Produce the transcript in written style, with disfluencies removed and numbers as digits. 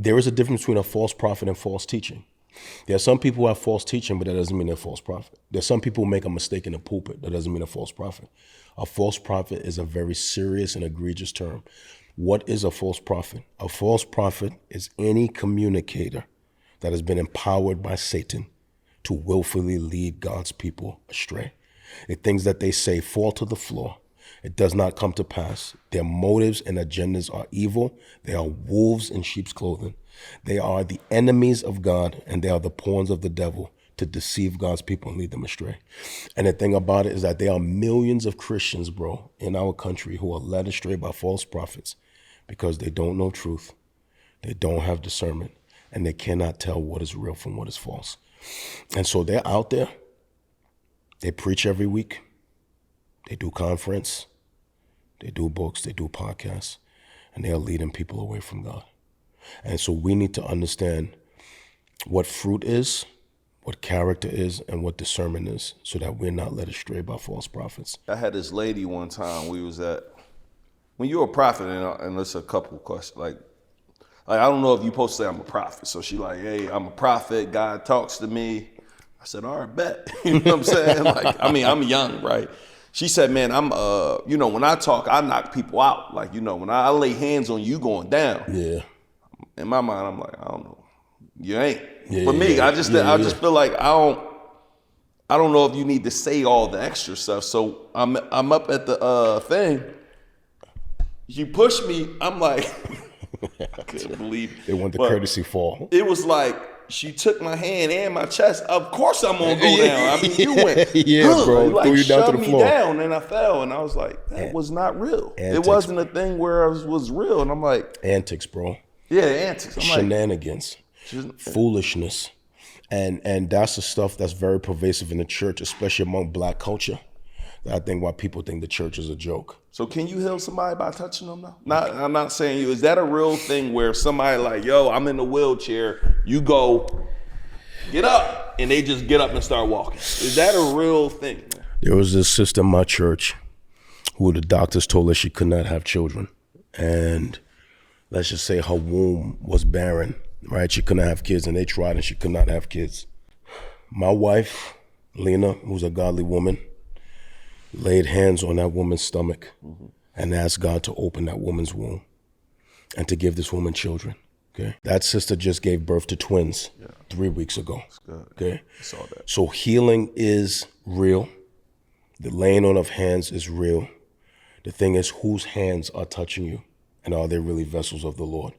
there is a difference between a false prophet and false teaching. There are some people who have false teaching, but that doesn't mean they're false prophet. There's some people who make a mistake in the pulpit. That doesn't mean a false prophet. A false prophet is a very serious and egregious term. What is a false prophet? A false prophet is any communicator that has been empowered by Satan to willfully lead God's people astray. The things that they say fall to the floor. It does not come to pass. Their motives and agendas are evil. They are wolves in sheep's clothing. They are the enemies of God, and they are the pawns of the devil to deceive God's people and lead them astray. And the thing about it is that there are millions of Christians, bro, in our country who are led astray by false prophets because they don't know truth, they don't have discernment, and they cannot tell what is real from what is false. And so they're out there, they preach every week, they do conference, they do books, they do podcasts, and they are leading people away from God. And so we need to understand what fruit is, what character is, and what discernment is, so that we're not led astray by false prophets. I had this lady one time, we was at, when you're a prophet, and there's a couple of questions, like I don't know if you're supposed to say I'm a prophet. So she like, hey, I'm a prophet, God talks to me. I said, all right, bet. You know what I'm saying? Like, I mean, I'm young, right? She said, man, I'm, when I talk, I knock people out. Like, when I lay hands on you, going down. Yeah. In my mind, I'm like, I don't know. You ain't. For me, I just feel like I don't know if you need to say all the extra stuff. So I'm up at the thing. You push me, I'm like, I couldn't believe it. They want the courtesy fall. It was like, she took my hand and my chest. Of course I'm gonna go down. I mean, you went, bro, like, threw you down to the floor. Me down, and I fell, and I was like, that was not real. Antics. It wasn't a thing where I was real, and I'm like, antics, bro. Yeah, antics. I'm shenanigans, foolishness, and that's the stuff that's very pervasive in the church, especially among Black culture. I think why people think the church is a joke. So can you heal somebody by touching them now? I'm not saying you. Is that a real thing where somebody like, yo, I'm in the wheelchair, you go, get up, and they just get up and start walking? Is that a real thing? There was this sister in my church who the doctors told her she could not have children. And let's just say her womb was barren, right? She couldn't have kids, and they tried and she could not have kids. My wife, Lena, who's a godly woman, laid hands on that woman's stomach and asked God to open that woman's womb and to give this woman children. Okay, that sister just gave birth to twins 3 weeks ago. That's good. Okay, I saw that. So healing is real. The laying on of hands is real. The thing is, whose hands are touching you, and are they really vessels of the Lord?